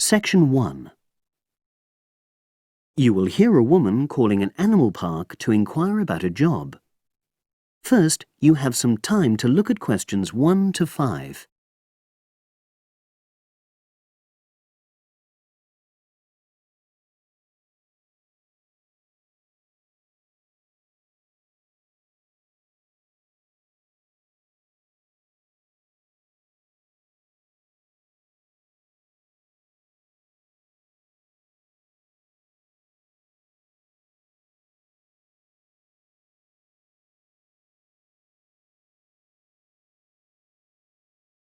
Section 1. You will hear a woman calling an animal park to inquire about a job. First, you have some time to look at questions 1 to 5.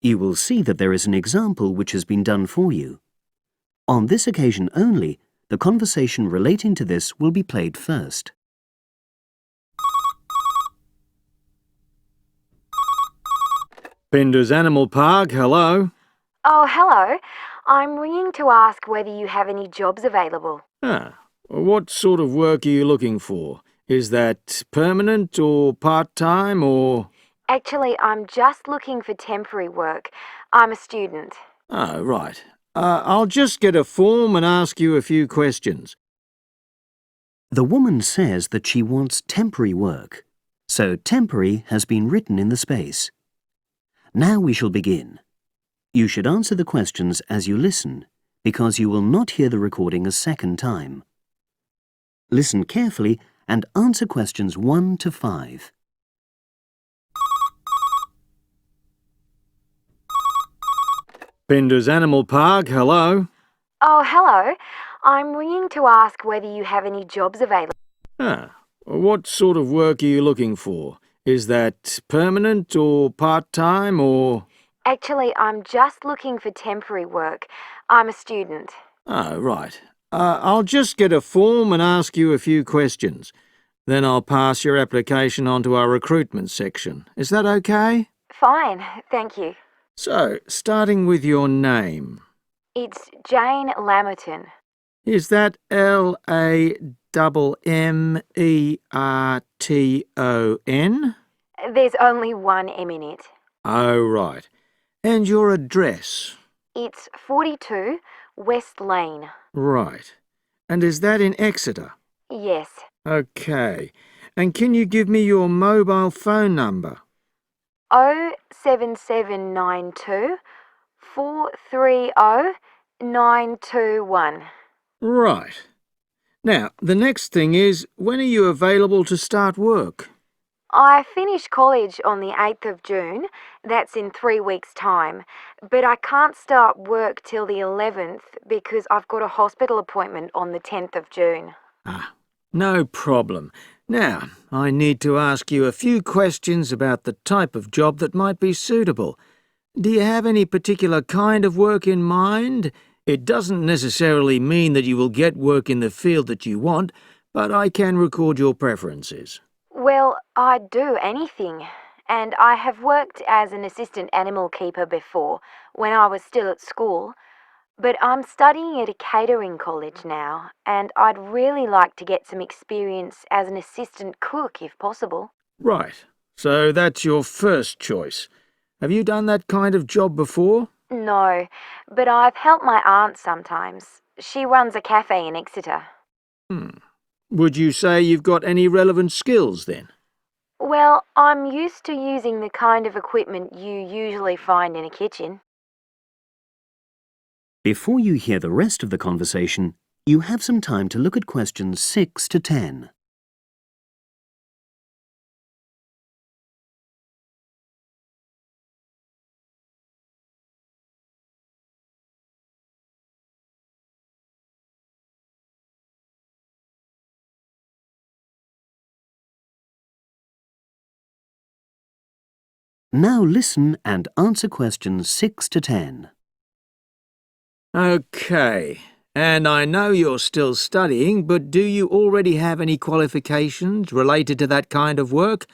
You will see that there is an example which has been done for you. On this occasion only, the conversation relating to this will be played first. Bender's Animal Park, hello. Oh, hello. I'm ringing to ask whether you have any jobs available. What sort of work are you looking for? Is that permanent or part-time or... Actually, I'm just looking for temporary work. I'm a student. Oh, right. I'll just get a form and ask you a few questions. The woman says that she wants temporary work, so temporary has been written in the space. Now we shall begin. You should answer the questions as you listen, because you will not hear the recording a second time. Listen carefully and answer questions 1 to 5. Bender's Animal Park, hello. Oh, hello. I'm ringing to ask whether you have any jobs available. What sort of work are you looking for? Is that permanent or part-time or... Actually, I'm just looking for temporary work. I'm a student. Oh, right. I'll just get a form and ask you a few questions. Then I'll pass your application on to our recruitment section. Is that okay? Fine, thank you. So, starting with your name. It's Jane Lamerton. Is that Lamerton? There's only one M in it. Oh, right. And your address? It's 42 West Lane. Right. And is that in Exeter? Yes. Okay. And can you give me your mobile phone number? 07792 430 921. Right. Now, the next thing is, when are you available to start work? I finish college on the 8th of June. That's in 3 weeks' time. But I can't start work till the 11th because I've got a hospital appointment on the 10th of June. No problem. Now, I need to ask you a few questions about the type of job that might be suitable. Do you have any particular kind of work in mind? It doesn't necessarily mean that you will get work in the field that you want, but I can record your preferences. Well, I'd do anything. And I have worked as an assistant animal keeper before, when I was still at school. But I'm studying at a catering college now, and I'd really like to get some experience as an assistant cook if possible. Right. So that's your first choice. Have you done that kind of job before? No, but I've helped my aunt sometimes. She runs a cafe in Exeter. Would you say you've got any relevant skills then? Well, I'm used to using the kind of equipment you usually find in a kitchen. Before you hear the rest of the conversation, you have some time to look at questions 6 to 10. Now listen and answer questions 6 to 10. Okay. And I know you're still studying, but do you already have any qualifications related to that kind of work?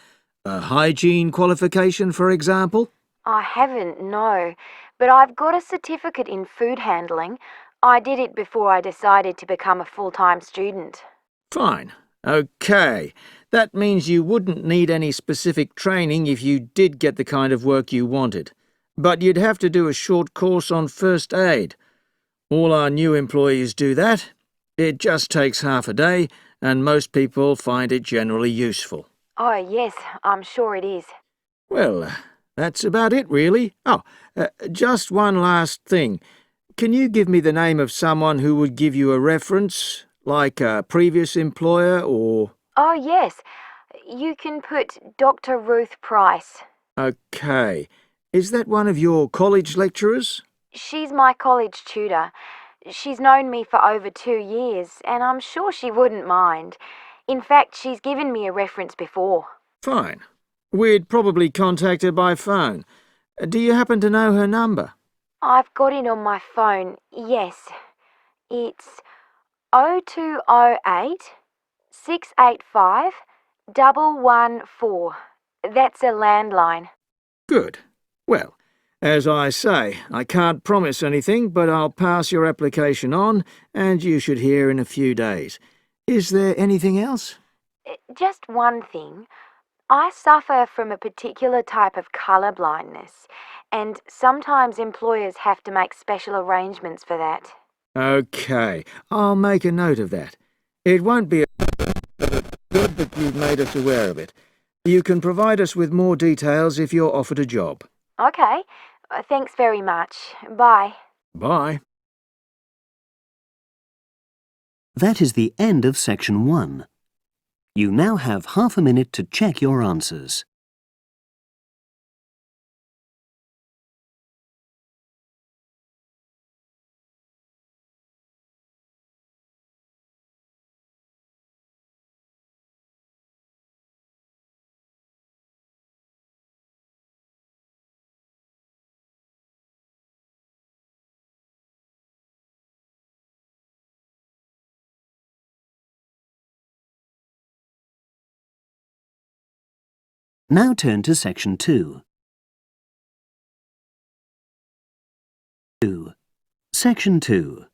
A hygiene qualification, for example? I haven't, no, but I've got a certificate in food handling. I did it before I decided to become a full-time student. Fine. Okay. That means you wouldn't need any specific training if you did get the kind of work you wanted. But you'd have to do a short course on first aid. All our new employees do that. It just takes half a day, and most people find it generally useful. Oh, yes, I'm sure it is. Well, that's about it, really. Just one last thing. Can you give me the name of someone who would give you a reference, like a previous employer or... Oh, yes. You can put Dr. Ruth Price. Okay. Is that one of your college lecturers? She's my college tutor. She's known me for over 2 years, and I'm sure she wouldn't mind. In fact, she's given me a reference before. Fine. We'd probably contact her by phone. Do you happen to know her number? I've got it on my phone, yes. It's 0208 685 114. That's a landline. Good. Well, as I say, I can't promise anything, but I'll pass your application on, and you should hear in a few days. Is there anything else? Just one thing. I suffer from a particular type of colour blindness, and sometimes employers have to make special arrangements for that. Okay, I'll make a note of that. It won't be good that you've made us aware of it. You can provide us with more details if you're offered a job. Okay. Thanks very much. Bye. Bye. That is the end of section 1. You now have half a minute to check your answers. Now turn to section 2. Section 2.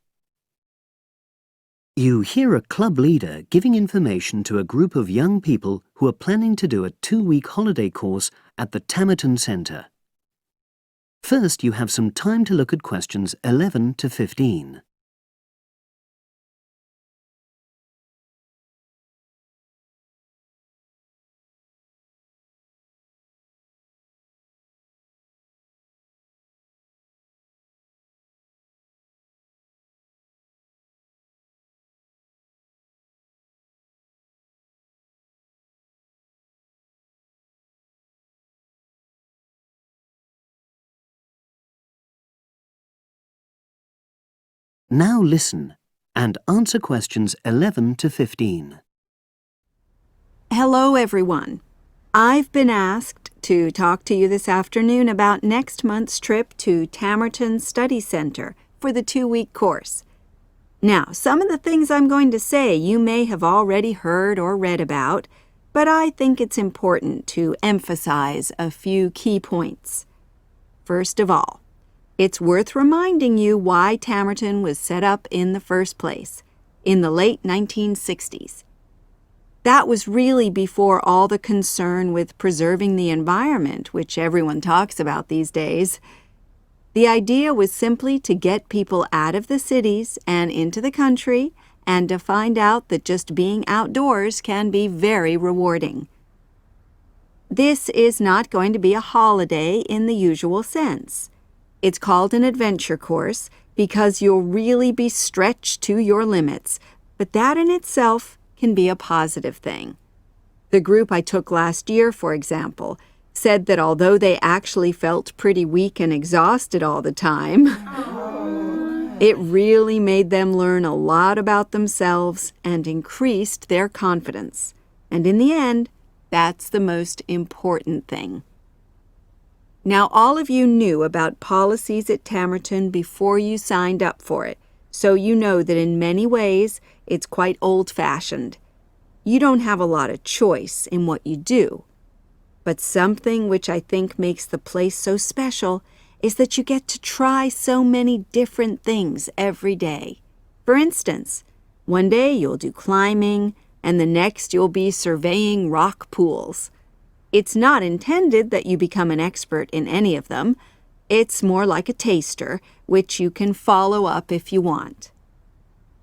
You hear a club leader giving information to a group of young people who are planning to do a 2-week holiday course at the Tamerton Centre. First, you have some time to look at questions 11 to 15. Now listen and answer questions 11 to 15. Hello, everyone. I've been asked to talk to you this afternoon about next month's trip to Tamerton Study Center for the 2-week course. Now, some of the things I'm going to say you may have already heard or read about, but I think it's important to emphasize a few key points. First of all, it's worth reminding you why Tamerton was set up in the first place, in the late 1960s. That was really before all the concern with preserving the environment, which everyone talks about these days. The idea was simply to get people out of the cities and into the country, and to find out that just being outdoors can be very rewarding. This is not going to be a holiday in the usual sense. It's called an adventure course because you'll really be stretched to your limits, but that in itself can be a positive thing. The group I took last year, for example, said that although they actually felt pretty weak and exhausted all the time, it really made them learn a lot about themselves and increased their confidence. And in the end, that's the most important thing. Now, all of you knew about policies at Tamerton before you signed up for it, so you know that in many ways it's quite old-fashioned. You don't have a lot of choice in what you do. But something which I think makes the place so special is that you get to try so many different things every day. For instance, one day you'll do climbing, and the next you'll be surveying rock pools. It's not intended that you become an expert in any of them, It's more like a taster, which you can follow up if you want.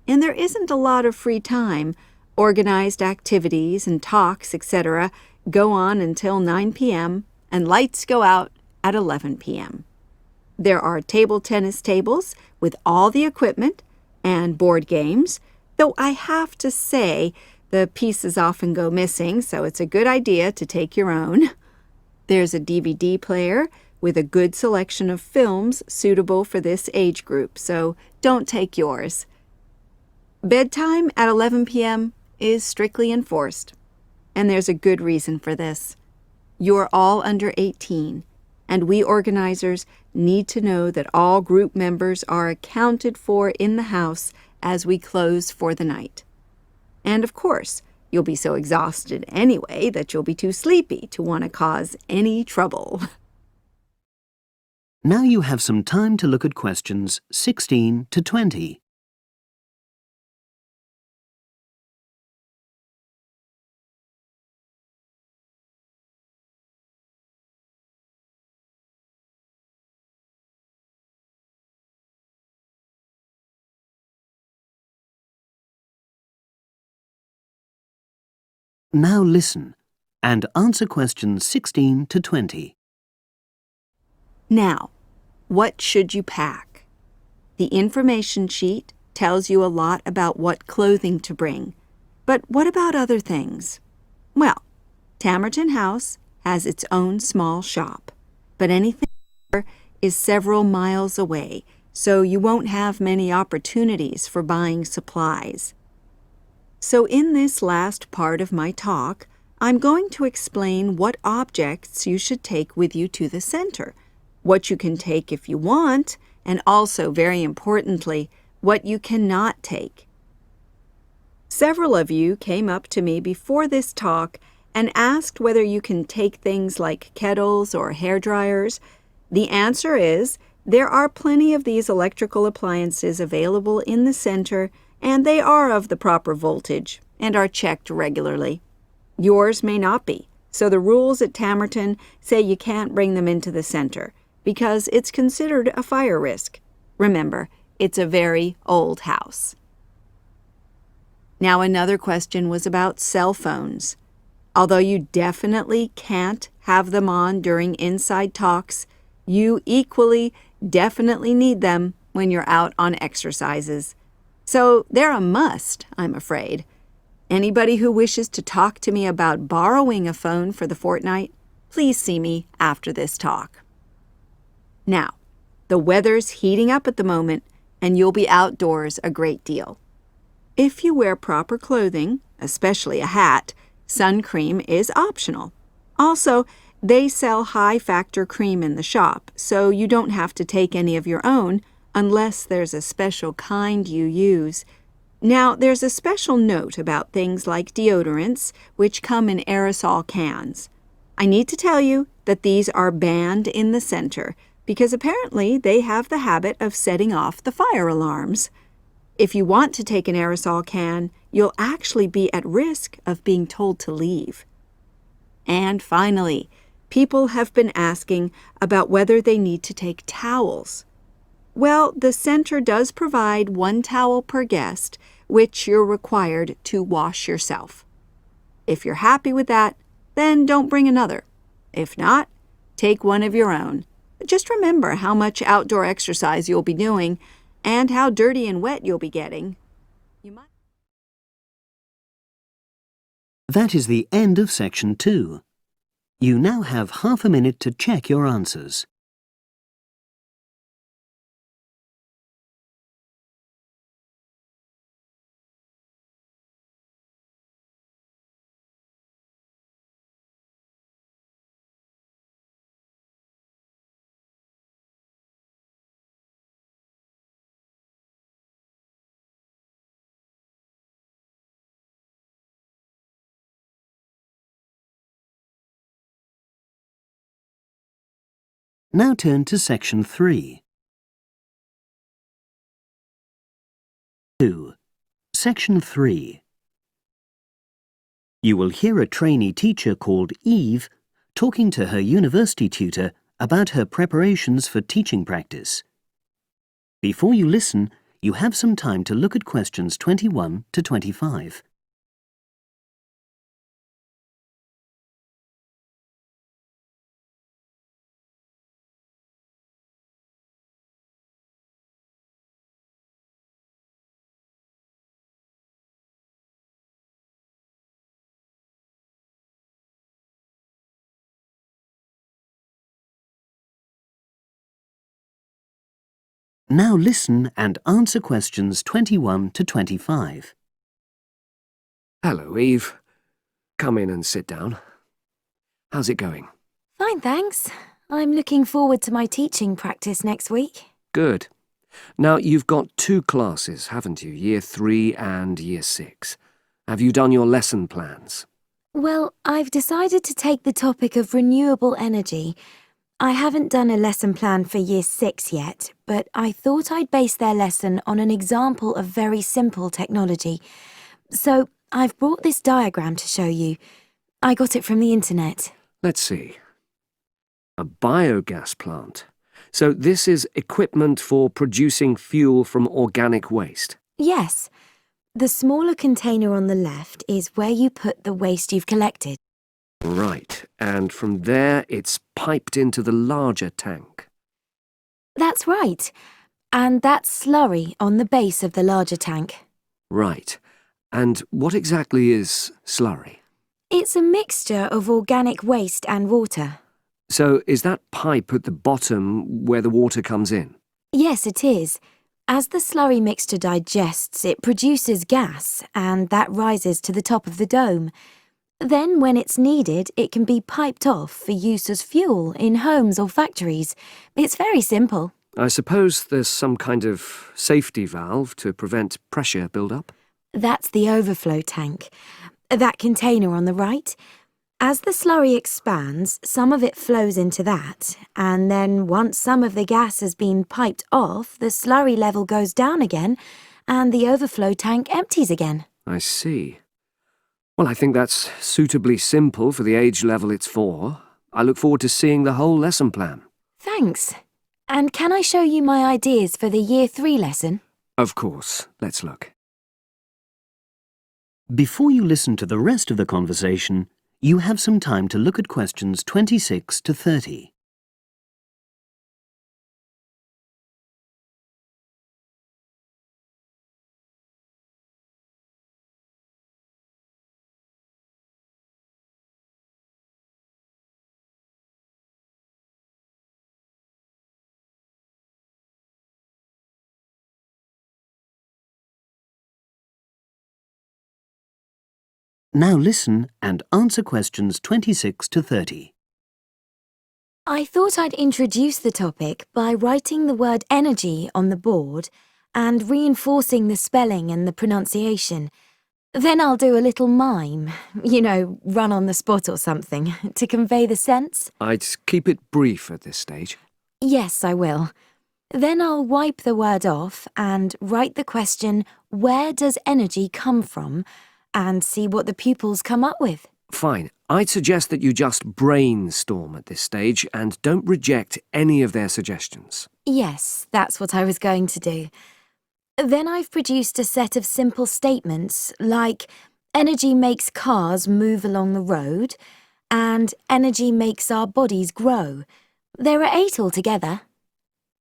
And there isn't a lot of free time. Organized activities and talks, etc., go on until 9 p.m., and lights go out at 11 p.m. There are table tennis tables with all the equipment and board games, though I have to say the pieces often go missing, so it's a good idea to take your own. There's a DVD player with a good selection of films suitable for this age group, so don't take yours. Bedtime at 11 p.m. is strictly enforced, and there's a good reason for this. You're all under 18, and we organizers need to know that all group members are accounted for in the house as we close for the night. And of course, you'll be so exhausted anyway that you'll be too sleepy to want to cause any trouble. Now you have some time to look at questions 16 to 20. Now listen and answer questions 16 to 20. Now, what should you pack? The information sheet tells you a lot about what clothing to bring. But what about other things? Well, Tamerton House has its own small shop, but anything there is several miles away, so you won't have many opportunities for buying supplies. So in this last part of my talk, I'm going to explain what objects you should take with you to the center, what you can take if you want, and also, very importantly, what you cannot take. Several of you came up to me before this talk and asked whether you can take things like kettles or hair dryers. The answer is there are plenty of these electrical appliances available in the center, and they are of the proper voltage and are checked regularly. Yours may not be, so the rules at Tamerton say you can't bring them into the center because it's considered a fire risk. Remember, it's a very old house. Now another question was about cell phones. Although you definitely can't have them on during inside talks, you equally definitely need them when you're out on exercises. So they're a must, I'm afraid. Anybody who wishes to talk to me about borrowing a phone for the fortnight, please see me after this talk. Now, the weather's heating up at the moment, and you'll be outdoors a great deal. If you wear proper clothing, especially a hat, sun cream is optional. Also, they sell high-factor cream in the shop, so you don't have to take any of your own unless there's a special kind you use. Now, there's a special note about things like deodorants, which come in aerosol cans. I need to tell you that these are banned in the center because apparently they have the habit of setting off the fire alarms. If you want to take an aerosol can, you'll actually be at risk of being told to leave. And finally, people have been asking about whether they need to take towels. Well, the center does provide 1 towel per guest, which you're required to wash yourself. If you're happy with that, then don't bring another. If not, take one of your own. Just remember how much outdoor exercise you'll be doing and how dirty and wet you'll be getting. That is the end of section 2. You now have half a minute to check your answers. Now turn to section 3. 2. Section 3. You will hear a trainee teacher called Eve talking to her university tutor about her preparations for teaching practice. Before you listen, you have some time to look at questions 21 to 25. Now listen and answer questions 21 to 25. Hello, Eve. Come in and sit down. How's it going? Fine, thanks. I'm looking forward to my teaching practice next week. Good. Now, you've got 2 classes, haven't you? Year 3 and Year 6. Have you done your lesson plans? Well, I've decided to take the topic of renewable energy. I haven't done a lesson plan for Year 6 yet, but I thought I'd base their lesson on an example of very simple technology. So I've brought this diagram to show you. I got it from the internet. Let's see. A biogas plant. So this is equipment for producing fuel from organic waste. Yes. The smaller container on the left is where you put the waste you've collected. Right, and from there it's piped into the larger tank. That's right. And that's slurry on the base of the larger tank. Right. And what exactly is slurry? It's a mixture of organic waste and water. So is that pipe at the bottom where the water comes in? Yes, it is. As the slurry mixture digests, it produces gas, and that rises to the top of the dome. Then, when it's needed, it can be piped off for use as fuel in homes or factories. It's very simple. I suppose there's some kind of safety valve to prevent pressure build-up? That's the overflow tank. That container on the right. As the slurry expands, some of it flows into that, and then once some of the gas has been piped off, the slurry level goes down again, and the overflow tank empties again. I see. Well, I think that's suitably simple for the age level it's for. I look forward to seeing the whole lesson plan. Thanks. And can I show you my ideas for the Year 3 lesson? Of course. Let's look. Before you listen to the rest of the conversation, you have some time to look at questions 26 to 30. Now listen and answer questions 26 to 30. I thought I'd introduce the topic by writing the word energy on the board and reinforcing the spelling and the pronunciation. Then I'll do a little mime, run on the spot or something, to convey the sense. I'd keep it brief at this stage. Yes, I will. Then I'll wipe the word off and write the question, where does energy come from? And see what the pupils come up with. Fine. I'd suggest that you just brainstorm at this stage and don't reject any of their suggestions. Yes, that's what I was going to do. Then I've produced a set of simple statements like, energy makes cars move along the road, and energy makes our bodies grow. There are 8 altogether.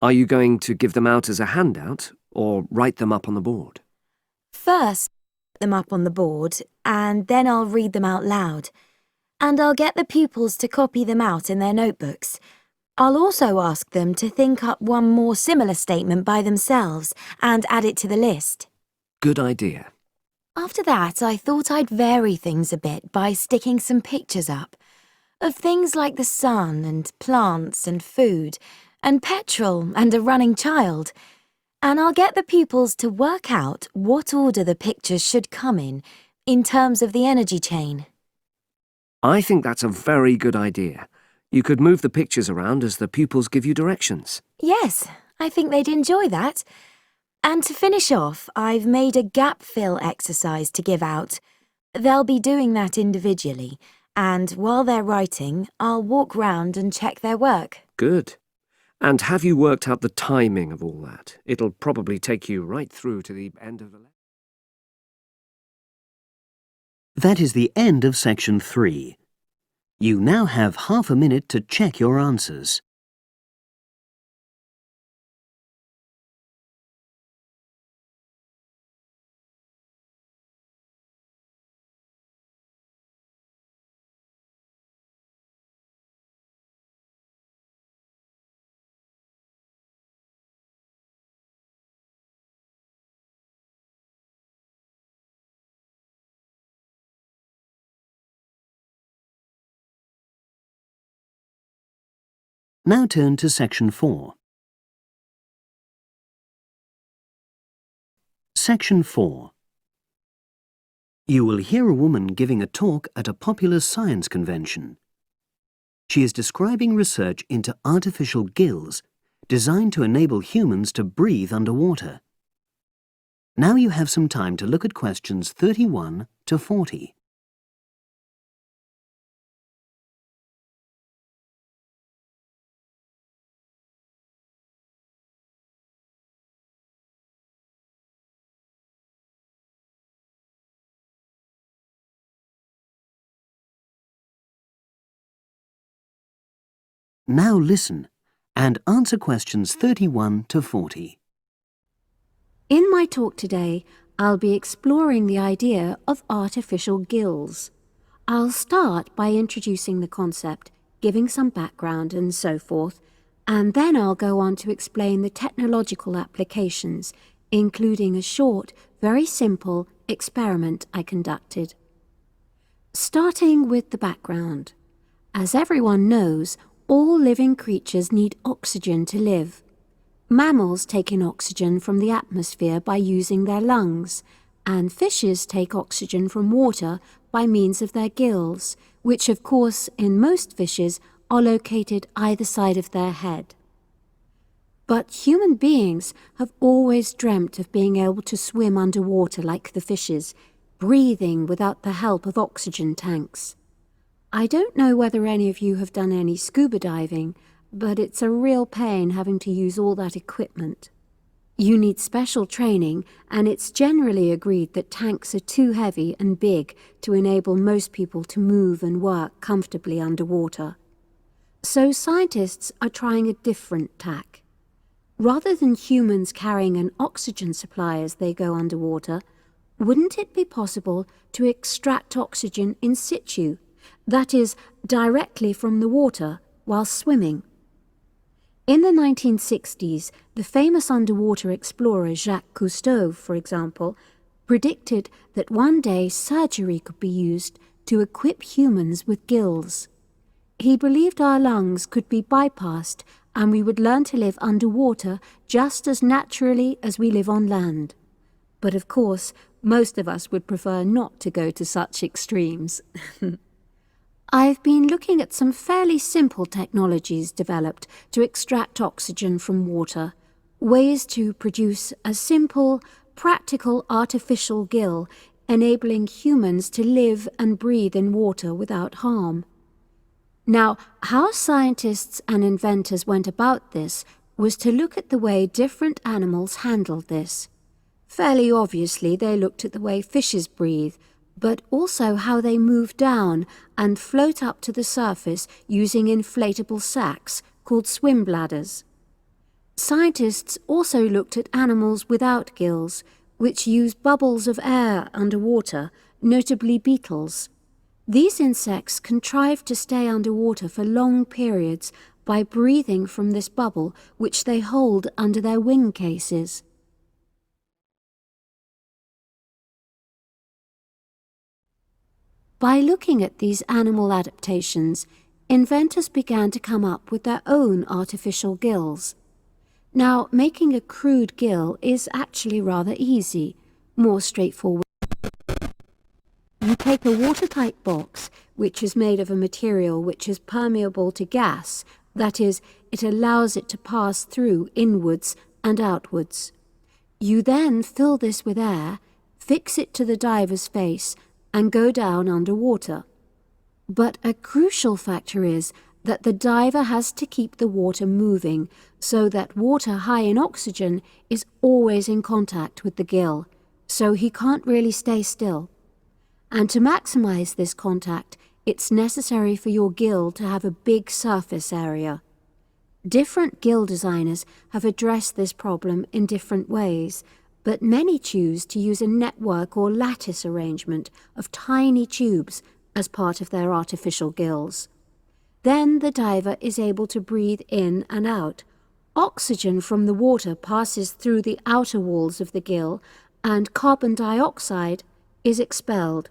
Are you going to give them out as a handout or write them up on the board? First, them up on the board, and then I'll read them out loud. And I'll get the pupils to copy them out in their notebooks. I'll also ask them to think up one more similar statement by themselves and add it to the list. Good idea. After that, I thought I'd vary things a bit by sticking some pictures up of things like the sun and plants and food and petrol and a running child. And I'll get the pupils to work out what order the pictures should come in terms of the energy chain. I think that's a very good idea. You could move the pictures around as the pupils give you directions. Yes, I think they'd enjoy that. And to finish off, I've made a gap fill exercise to give out. They'll be doing that individually, and while they're writing, I'll walk round and check their work. Good. And have you worked out the timing of all that? It'll probably take you right through to the end of the lesson. That is the end of section 3. You now have half a minute to check your answers. Now turn to section 4. Section 4. You will hear a woman giving a talk at a popular science convention. She is describing research into artificial gills designed to enable humans to breathe underwater. Now you have some time to look at questions 31 to 40. Now listen and answer questions 31 to 40. In my talk today, I'll be exploring the idea of artificial gills. I'll start by introducing the concept, giving some background and so forth, and then I'll go on to explain the technological applications, including a short, very simple experiment I conducted. Starting with the background. As everyone knows, all living creatures need oxygen to live. Mammals take in oxygen from the atmosphere by using their lungs, and fishes take oxygen from water by means of their gills, which of course in most fishes are located either side of their head. But human beings have always dreamt of being able to swim underwater like the fishes, breathing without the help of oxygen tanks. I don't know whether any of you have done any scuba diving, but it's a real pain having to use all that equipment. You need special training, and it's generally agreed that tanks are too heavy and big to enable most people to move and work comfortably underwater. So scientists are trying a different tack. Rather than humans carrying an oxygen supply as they go underwater, wouldn't it be possible to extract oxygen in situ? That is, directly from the water while swimming. In the 1960s, the famous underwater explorer Jacques Cousteau, for example, predicted that one day surgery could be used to equip humans with gills. He believed our lungs could be bypassed and we would learn to live underwater just as naturally as we live on land. But of course, most of us would prefer not to go to such extremes. I've been looking at some fairly simple technologies developed to extract oxygen from water, ways to produce a simple, practical artificial gill enabling humans to live and breathe in water without harm. Now, how scientists and inventors went about this was to look at the way different animals handled this. Fairly obviously, they looked at the way fishes breathe, but also how they move down and float up to the surface using inflatable sacs called swim bladders. Scientists also looked at animals without gills, which use bubbles of air underwater, notably beetles. These insects contrive to stay underwater for long periods by breathing from this bubble which they hold under their wing cases. By looking at these animal adaptations, inventors began to come up with their own artificial gills. Now, making a crude gill is actually rather easy, more straightforward. You take a watertight box, which is made of a material which is permeable to gas, that is, it allows it to pass through inwards and outwards. You then fill this with air, fix it to the diver's face, and go down underwater. But a crucial factor is that the diver has to keep the water moving so that water high in oxygen is always in contact with the gill, so he can't really stay still. And to maximize this contact, it's necessary for your gill to have a big surface area. Different gill designers have addressed this problem in different ways, but many choose to use a network or lattice arrangement of tiny tubes as part of their artificial gills. Then the diver is able to breathe in and out. Oxygen from the water passes through the outer walls of the gill, and carbon dioxide is expelled.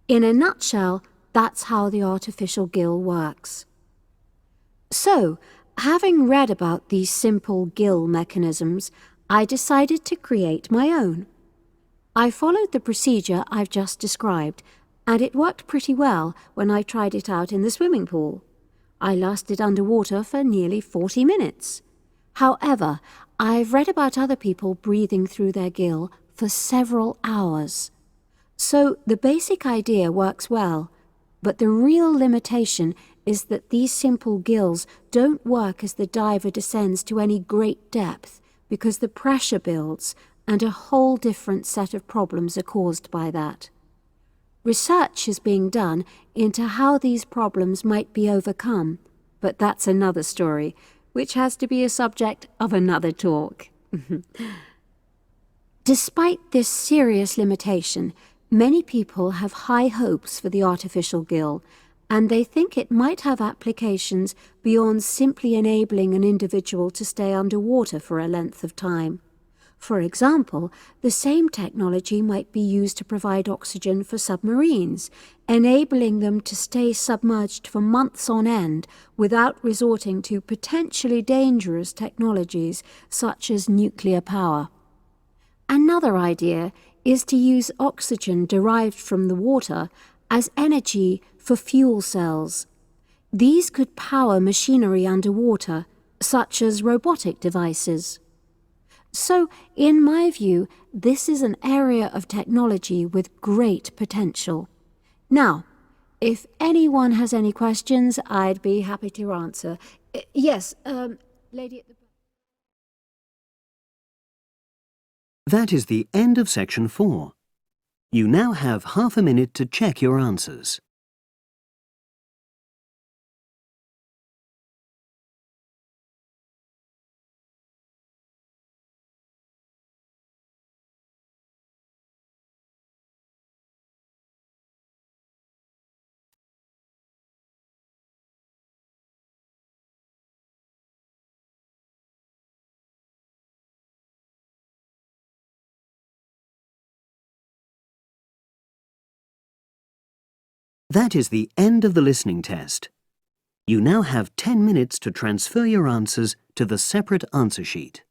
In a nutshell, that's how the artificial gill works. So, having read about these simple gill mechanisms, I decided to create my own. I followed the procedure I've just described, and it worked pretty well when I tried it out in the swimming pool. I lasted underwater for nearly 40 minutes. However, I've read about other people breathing through their gill for several hours. So the basic idea works well, but the real limitation is that these simple gills don't work as the diver descends to any great depth because the pressure builds and a whole different set of problems are caused by that. Research is being done into how these problems might be overcome, but that's another story, which has to be a subject of another talk. Despite this serious limitation, many people have high hopes for the artificial gill, and they think it might have applications beyond simply enabling an individual to stay underwater for a length of time. For example, the same technology might be used to provide oxygen for submarines, enabling them to stay submerged for months on end without resorting to potentially dangerous technologies such as nuclear power. Another idea is to use oxygen derived from the water as energy for fuel cells. These could power machinery underwater, such as robotic devices. So, in my view, this is an area of technology with great potential. Now, if anyone has any questions, I'd be happy to answer. Yes, lady at the back. That is the end of section 4. You now have half a minute to check your answers. That is the end of the listening test. You now have 10 minutes to transfer your answers to the separate answer sheet.